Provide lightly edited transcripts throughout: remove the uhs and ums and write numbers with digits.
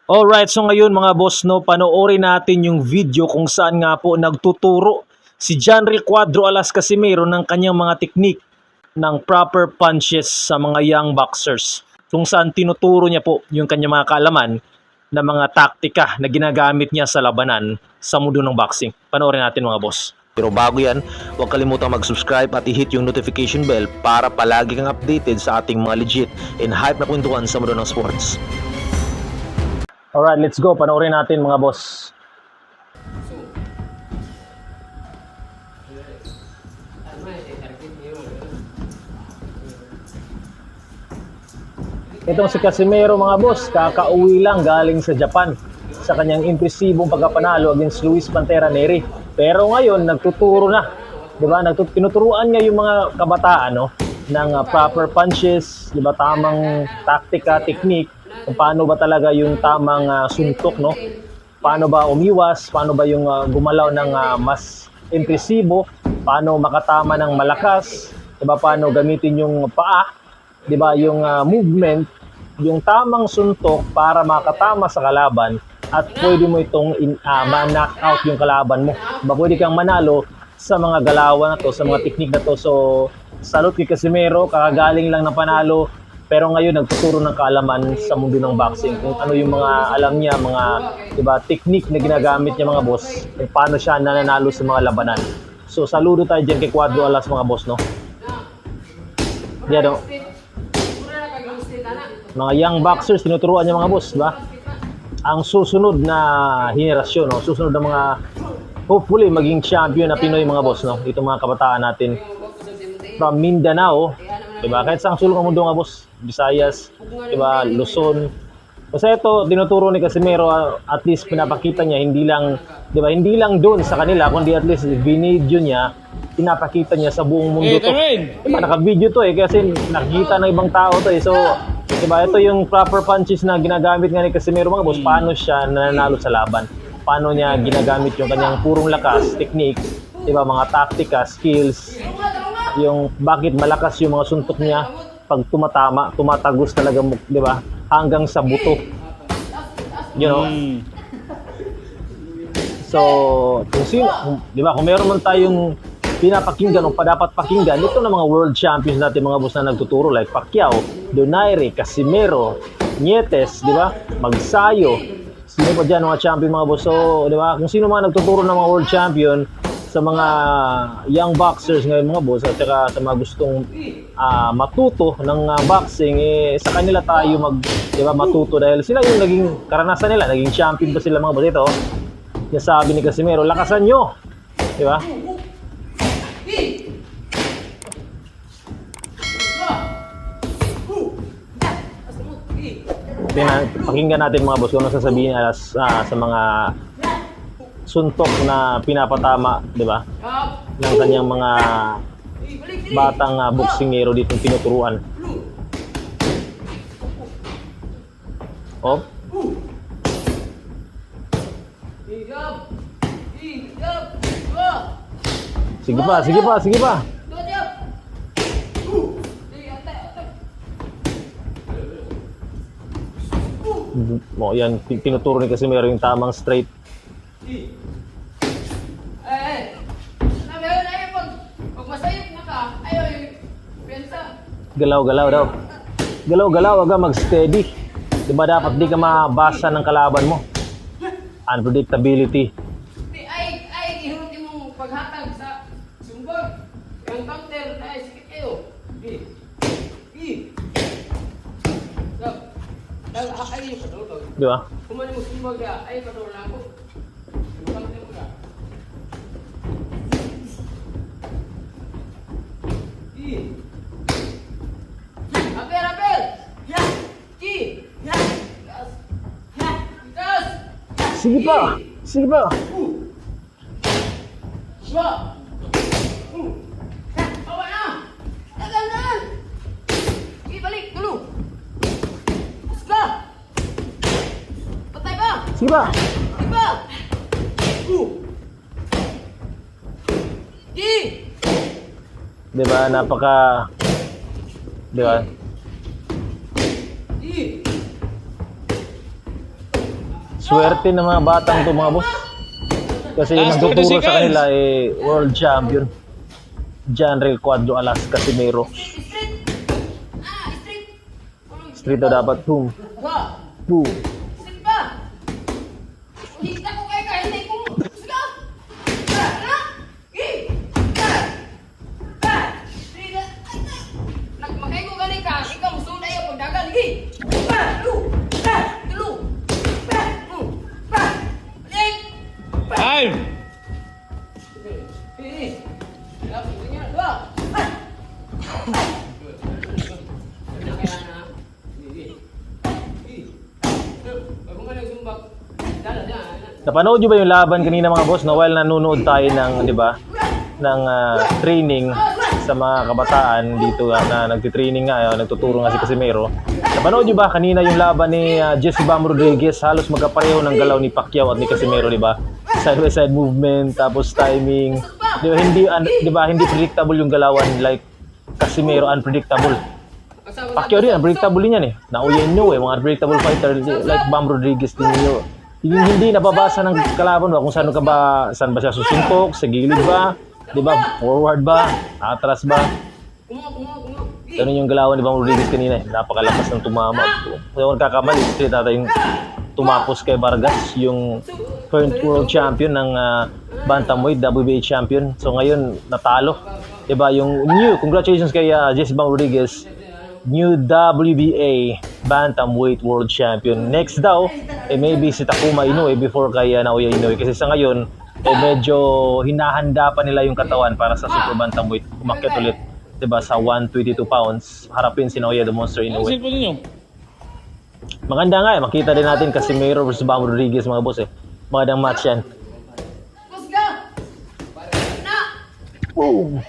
Alright, so ngayon mga boss, no, panoorin natin yung video kung saan nga po nagtuturo si Janril Cuadro Alas Casimero ng kanyang mga technique ng proper punches sa mga young boxers. Kung saan tinuturo niya po yung kanyang mga kaalaman na mga taktika na ginagamit niya sa labanan sa mundo ng boxing. Panoorin natin mga boss. Pero bago yan, huwag kalimutang mag-subscribe at i-hit yung notification bell para palagi kang updated sa ating mga legit and hype na kwentuhan sa mundo ng sports. Alright, let's go. Panoorin natin mga boss. Itong si Casimero mga boss, kakauwi lang galing sa Japan sa kanyang impresibong pagkapanalo against Luis Pantera Neri. Pero ngayon, nagtuturo na. Diba? Tinuturuan niya yung mga kabataan, no? Ng proper punches, diba? Tamang taktika, technique, kung paano ba talaga yung tamang suntok, no? Paano ba umiwas, paano ba yung gumalaw ng mas impresibo, paano makatama ng malakas, diba? Paano gamitin yung paa, diba? Yung movement, yung tamang suntok para makatama sa kalaban at pwede mo itong ma-knock out yung kalaban mo. Diba? Pwede kang manalo sa mga galawan na to, sa mga technique na to. So, salute kay Casimero, kakagaling lang ng panalo. Pero ngayon, nagtuturo ng kaalaman sa mundo ng boxing. Kung ano yung mga alam niya, mga diba, technique na ginagamit niya mga boss. Kung paano siya nananalo sa mga labanan. So, saludo tayo dyan kay Cuadro Alas mga boss, no? Yan, no? Mga young boxers, tinuturuan niya mga boss, diba? Ang susunod na henerasyon, no? Susunod na mga, hopefully, maging champion na Pinoy mga boss, no? Itong mga kabataan natin from Mindanao, diba? Kahit saan sulok ng mundo mga boss, Visayas, diba? Luzon. Kasi ito, tinuturo ni Casimero, at least pinapakita niya, hindi lang, diba? Hindi lang doon sa kanila, kundi at least video niya, pinapakita niya sa buong mundo to. Diba? Naka-video to kasi nakikita ng ibang tao to So, diba? Ito yung proper punches na ginagamit nga ni Casimero mga boss, paano siya nananalo sa laban. Paano niya ginagamit yung kanyang purong lakas, technique, diba? Mga taktika, skills, yung bakit malakas yung mga suntok niya pag tumatama, tumatagos talaga, di ba? Hanggang sa buto. You know? So, kung sino, di ba? Kung meron man tayong pinapakinggan o dapat pakinggan, ito na mga world champions natin mga boss na nagtuturo like Pacquiao, Donaire, Casimero, Nietes, di ba? Magsayo. Sino pa dyan mga champion mga boss? So, di ba? Kung sino mga nagtuturo ng mga world champion sa mga young boxers ngayon mga boss at saka sa mga gustong matuto ng boxing, sa kanila tayo diba, matuto dahil sila yung naging karanasan nila, naging champion ba sila mga boss. Ito, yung sabi ni Casimero, lakasan nyo, di ba? Pakinggan natin mga boss kung ano sasabihin sa mga suntok na pinapatama, di ba? Ng kanyang mga batang boksingero dito tinuturuan. Oh. Sige pa, sige pa, sige pa. Oh, yan, tinuturo ni Casimero yung tamang straight. Galaw-galaw daw. Galaw-galaw, aga mag-steady. Diba dapat di ka mabasa ng kalaban mo? Unpredictability. Ay, ihuti mong paghatag sa sumbag. Ang counter na sikit kayo. Ay, padulog. Diba? Kumani mo sumbag ka, ay padulog na ako. Counter mo ka. Apel! Sige pa! Sige pa! Bawa na! Tagal! Ibalik dulu! Ska! Patay ba? Sige pa! Iba! Diba? Napaka... Diba? Swerte ng mga batang to mga boss. Kasi yung Last 20 nagtuturo sa seconds. kanila world champion. Janrel Cuadro Alas Casimero. Street! Street! Street daw dapat. Boom. Ba! Boom. Street ba? Hindi ko kayo kahintay ko. Sige! Ano? Street! Nagmagay ko galing ka. Ikaw musunod ayaw pagdagan. Sige! Lu! Lu! Balik! Time! Napanood nyo ba yung laban kanina mga boss? No, while nanonood tayo ng, di ba, ng training sa mga kabataan dito na nagtitraining nga, nagtuturo nga si Casimero. Napanood nyo ba kanina yung laban ni Jesse Bam Rodriguez? Halos magkapareho ng galaw ni Pacquiao at ni Casimero, di ba? Side by side movement, tapos timing. Di ba, hindi predictable yung galawan like Casimero, unpredictable. Pacquiao rin, unpredictable din yan eh. Nauyan nyo mga unpredictable fighter like Bam Rodriguez din nyo. Hindi nababasa ng kalaban ba kung saan ba siya susuntok, sa gilid ba, di ba, forward ba, atras ba. Ganun yung galawan ni Bam Rodriguez kanina eh. Napakalakas ng tumama. Kung ako nagkakamali, straight natin yung tumapos kay Vargas, yung current world champion ng Bantamweight, WBA champion. So ngayon, natalo. Diba, yung new, congratulations kay Jesse Bam Rodriguez, new WBA Bantamweight World Champion. Next daw, maybe si Takuma Inoue before kay Naoya Inoue. Kasi sa ngayon, medyo hinahanda pa nila yung katawan para sa Super Bantamweight. Umakyat ulit, diba, sa 122 pounds. Harapin si Naoya the Monster Ano Inoue. cellphone ninyo? Maganda nga eh, makita din natin Casimero versus Bam Rodriguez mga boss eh. Magandang match yan. Boom!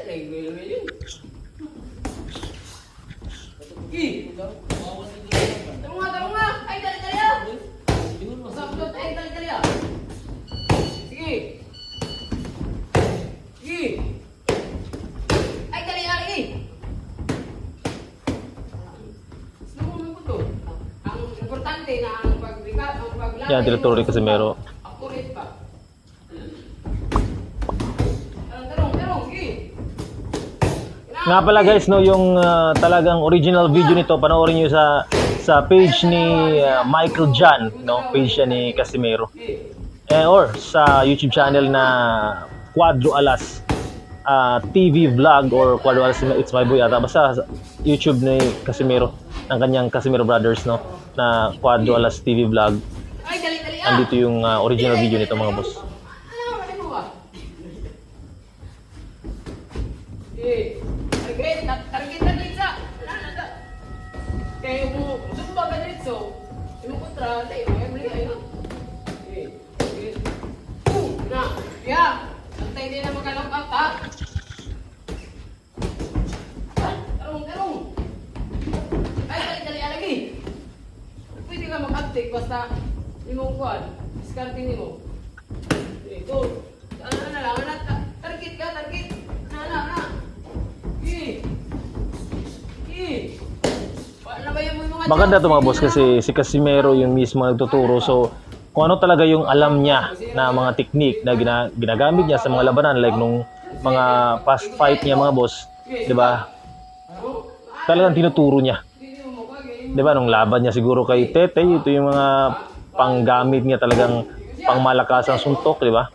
Tama nga. Ay, dali-dali ah. Masabot, ay, dali-dali ah. Sige. Sige. Ay, dali ah, sige. Sino mo to? Ang importante na ang pag-recap, ang paglalay. Yan, tinuturo ni Casimero. Accurate pa. Tarong, sige. Nga pala guys, no, yung talagang original video nito, panoorin niyo sa page ni Michael John, no, page siya ni Casimero. Or sa YouTube channel na Cuadro Alas TV vlog or Cuadro Alas It's My Boy ata. Basta sa YouTube ni Casimero, ng kanyang Casimero Brothers, no, na Cuadro Alas TV vlog. Ay, dali-dali ah. Andito yung original video nito mga boss. Ano ba? Eh, great. Target na dito. Kaya yung sumba ka dito, yung kontra, ay, may ayun. Eh. Na, yeah. Antay din na magkalangkat, ha? Tarong. Ay, dali-dali lagi. Pwede ka mag-uptake basta yung kuwan. Discarding mo. Ito. Ano na lang, target ka, target. Na. Maganda to mga boss kasi si Casimero yung mismo nagtuturo. So kung ano talaga yung alam niya na mga technique na ginagamit niya sa mga labanan like nung mga past fight niya mga boss, 'di ba? Talagang tinuturo niya. 'Di ba nung laban niya siguro kay Tete, ito yung mga panggamit niya talagang pangmalakasang suntok, 'di ba?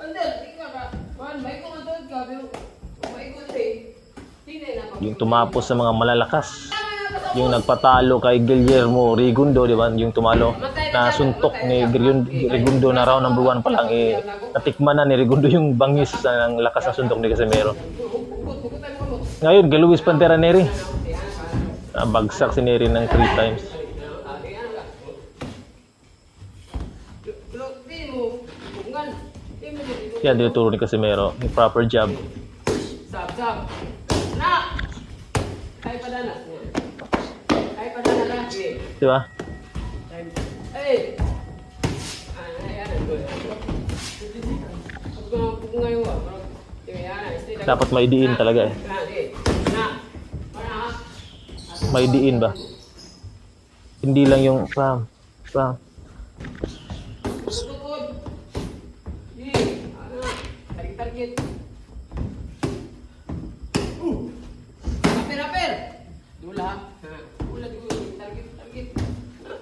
Yung tumapos sa mga malalakas. Yung nagpatalo kay Guillermo Rigundo, di ba? Yung tumalo na suntok ni Rigundo na round number 1 pa lang, natikman na ni Rigundo yung bangis ng lakas ng suntok ni Casimero. Ngayon, kay Luis Pantera Neri, bagsak si Neri ng 3 times. Yan, tinuturo ni Casimero, yung proper jab. Sab. Na! Ay, padana. Ay, padana lang. Di ba? Ay! Dapat may diin talaga eh. May diin ba? Hindi lang yung pam. target. Rapper. Dula. Dula di ko target.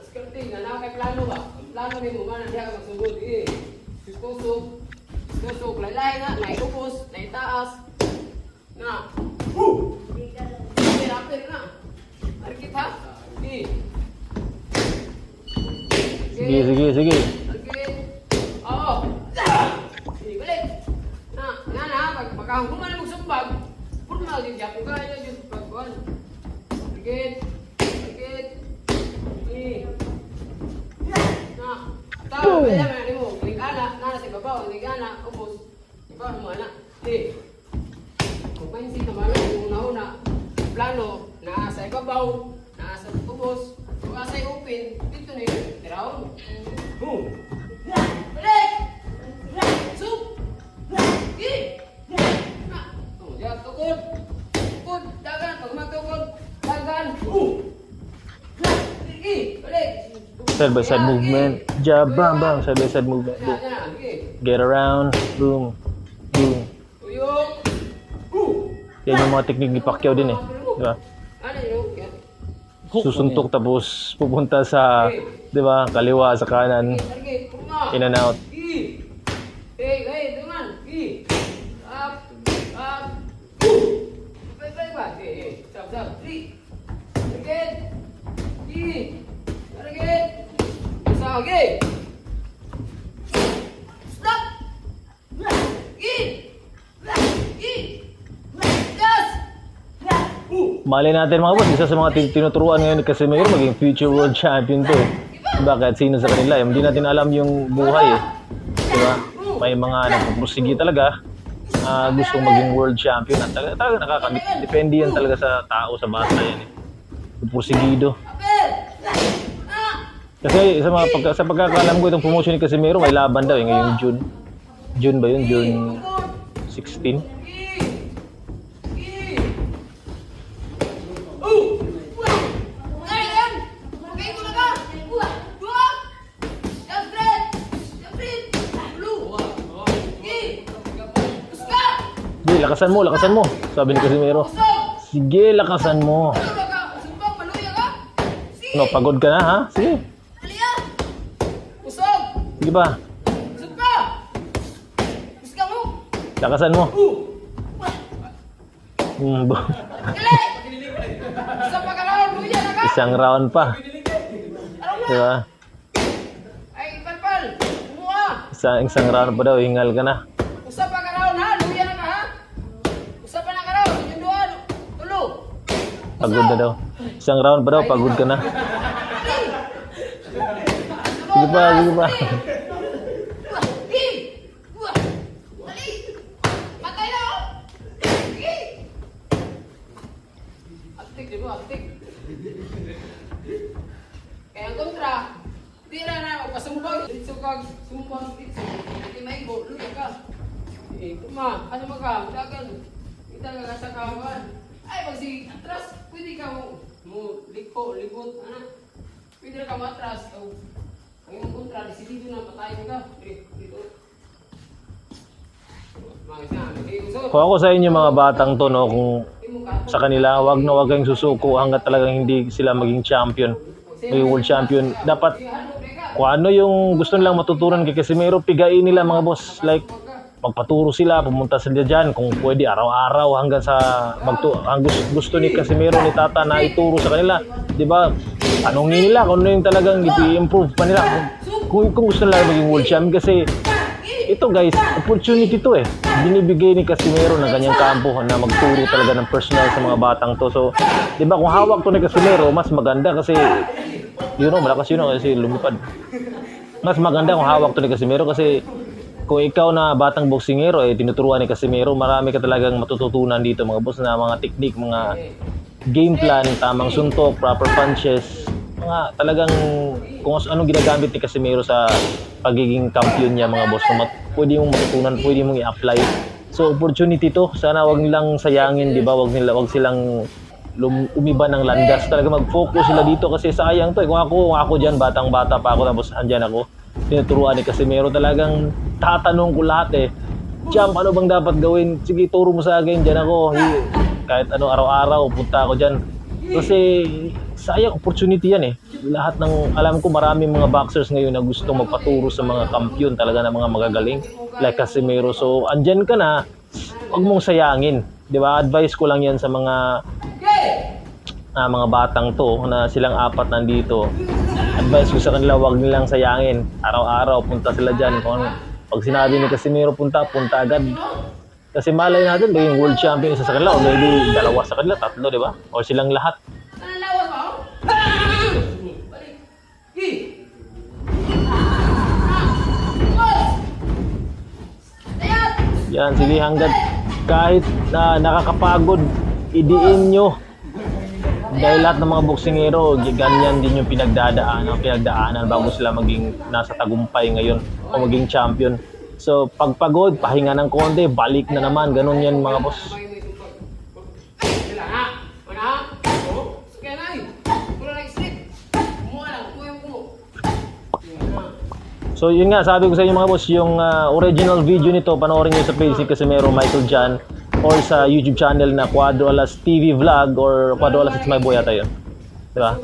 Skarte nga na kay plano ba? Ang plano ni mo man diha ka magsugod Kusog, lalay na, naikupos, naitaas. Na. Rapper na. Target ha. Sige. Target. Oo. Sige, balik. Pagkahong kumain magsumbag, formal din siya. Kung kaya niya yung pagkuhan. Target. Tao, kaya may mo. Ligana, nana sa babaw, ligana, ubos. Ibaw mo anak. Kung pansin naman yung una-una, plano, nasa ibabaw, nasa ubos, kung nasa open, dito na yun, tiraon. Balik! Sup! Diyan, tukod! Dagan, pag magtukod, dagan! Balik! Side by side movement. Jab, bam. Side by side movement. Boom. Get around. Boom. Tuyok! Yan yung mga teknik ni Pacquiao din eh. Di ba? Ano yun? Susuntok tapos pupunta sa, di ba, kaliwa sa kanan. Target, kurma! In and out. Hey, teman. Up. Baik. Sap. 3. Target. Target. Lagi. Stop. Yes. Mali natin mga boss, isa sa mga tinuturuan ngayon ni Casimiro maging future world champion to eh. Diba? Kahit sino sa kanila, hindi natin alam yung buhay eh. Diba? May mga nagpupursigi talaga gustong maging world champion at talaga nakaka-depende yan talaga sa tao, sa bata yan eh. Pupursigido. Kasi sa pagkakalam ko itong promotion ni Casimiro may laban daw eh ngayong June. June ba yun? June 16? Sige, lakasan mo. Sabi ni Casimiro. Sige, lakasan mo. No, pagod ka na ha? Sige. Sige ba? Lakasan mo. Isang round pa. Diba? Isang round pa daw, hingal ka na. Pagod na daw. Isang round pa daw, pagod ka na. Sige pa. Aktik. Kaya ang kontra, tira na magpasumbag. Sumbag. Hindi may go, luya ka. Kuma, ano maka, dagan. Kita nga sa kawan. Ay, pag si atras, pwede ka mo likot, anak. Pwede ka matras. Ang iyong kontra, disidido na patayin ka. Dito. Kung ako sa inyo mga batang to, no, kung sa kanila, wag kayong susuko hanggat talagang hindi sila maging champion, maging world champion. Dapat, kung ano yung gusto nilang matutunan kay Casimiro, pigain nila mga boss. Like, magpaturo sila, pumunta sila dyan, kung pwede, araw-araw hanggang sa ang gusto ni Casimiro, ni Tata na ituro sa kanila. Diba? Tanungin nila kung ano yung talagang i-improve pa nila. Kung gusto nila maging world champion kasi ito guys, opportunity to eh. Binibigay ni Casimiro ng kanyang kampo na magturo talaga ng personal sa mga batang to. So, di ba kung hawak to ni Casimiro, mas maganda kasi, malakas kasi lumipad. Mas maganda kung hawak to ni Casimiro kasi kung ikaw na batang boksingero tinuturuan ni Casimiro, marami ka talagang matututunan dito mga boss na mga technique, mga game plan, tamang suntok, proper punches, mga talagang kung anong ginagamit ni Casimiro sa pagiging champion niya mga boss na pwede mong matutunan, pwede mong i-apply. So opportunity to, sana wag nilang sayangin, di ba? Wag silang umiba ng landas. Talaga mag-focus sila dito kasi sayang to eh. Kung ako diyan, batang-bata pa ako tapos andyan ako. Tinuturuan ni Casimiro, talagang tatanong ko lahat eh. Champ, ano bang dapat gawin? Sige, turo mo sa akin, dyan ako. Kahit ano, araw-araw, punta ako dyan. Kasi sayang opportunity yan eh. Lahat ng, alam ko maraming mga boxers ngayon na gusto magpaturo sa mga kampiyon talaga ng mga magagaling. Like Casimero. So, andyan ka na, huwag mong sayangin. Di ba? Advice ko lang yan sa mga batang to na silang apat nandito. Advice ko sa kanila, huwag nilang sayangin. Araw-araw, punta sila dyan. Pag sinabi ni Casimero punta agad. Kasi malay natin, maging world champion isa sa kanila o maybe dalawa sa kanila, tatlo, di ba? O silang lahat. Yan, sige, hanggat kahit na nakakapagod, idiin nyo. Dahil lahat ng mga boksingero, ganyan din yung pinagdaanan bago sila maging nasa tagumpay ngayon o maging champion. So, pagpagod, pahinga ng konti, balik na naman. Ganun yan mga boss. So yun nga, sabi ko sa inyo mga boss, yung original video nito, panoorin nyo sa page ni Casimero Michael Jan or sa YouTube channel na Cuadro Alas TV Vlog or Cuadro Alas It's My Boy ata yun. Diba?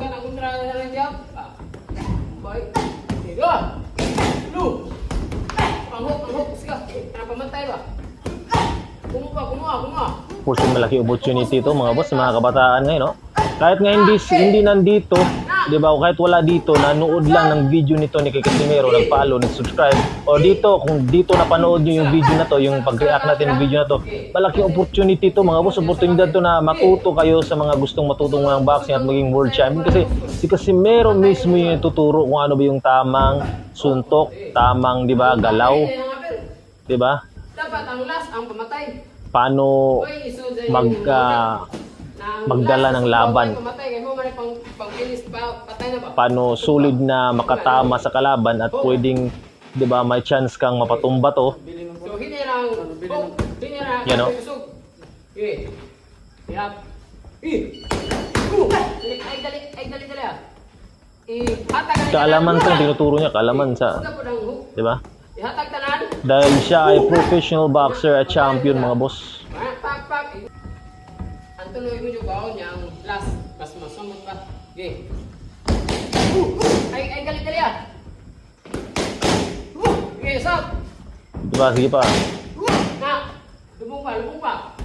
Of course, malaki opportunity ito mga boss, sa mga kabataan ngayon, no? Kahit nga hindi nandito, di ba? Kahit wala dito, nanood lang ng video nito ni Casimero, nag-follow, nag-subscribe. O dito, kung dito napanood nyo yung video na to, yung pag-react natin ng video na to, malaking opportunity to mga boss. Oportunidad to na matuto kayo sa mga gustong matutong ng boxing at maging world champion. Kasi si Casimero mismo yung tuturo kung ano ba yung tamang suntok, tamang, di ba, galaw. Di ba? Dapat ang last ang pamatay. Paano magdala ng laban. Paano sulit na makatama sa kalaban at pwedeng, 'di ba, may chance kang mapatumba to. So hinirang, You know? Kaalaman to, tinuturo niya, kaalaman sa, 'di ba? Ihatag tanan. Dahil siya ay professional boxer at champion mga boss. Pak. Ang tuloy mo yung baon niya ang last. Mas masumot pa. Okay. Ay, galit ah. Okay, stop. Diba? Sige pa. Na. Lubong pa.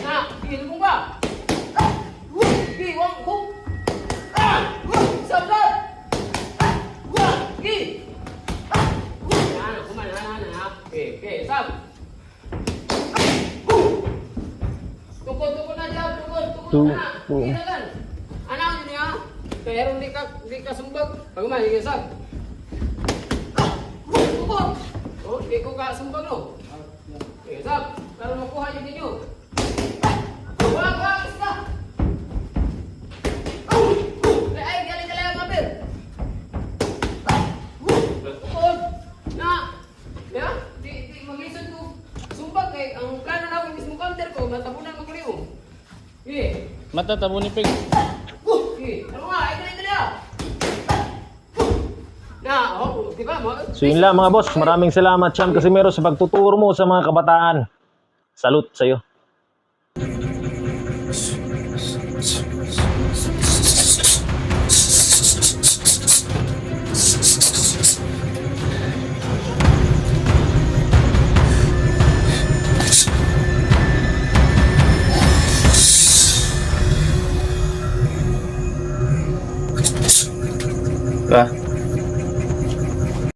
Na. Sige, lubong pa. Okay, wang hook. Stop. Okay. Okay, stop. Tukod na dyan, tukod na. Kita kan? Anak yun niya. Kaya rin di ka sumbag. Pagumay, sige, stop. Tukod. Oh, di ko ka sumbag, no? Okay, stop. Para makuha yung ninyo. Wag, stop. Ay, galing ang mabir. Tukod. Na. Ya? Di mag-listen ko. Sumbag kay ang plano na ako mismo counter ko, matabunan magkaliw. Okay. Matatabunin pig. Okay. Ano nga, ay dali ah. Na, di ba mo? So yun lang mga boss, maraming salamat Champ Casimero sa pagtuturo mo sa mga kabataan. Salute sa'yo. Ka?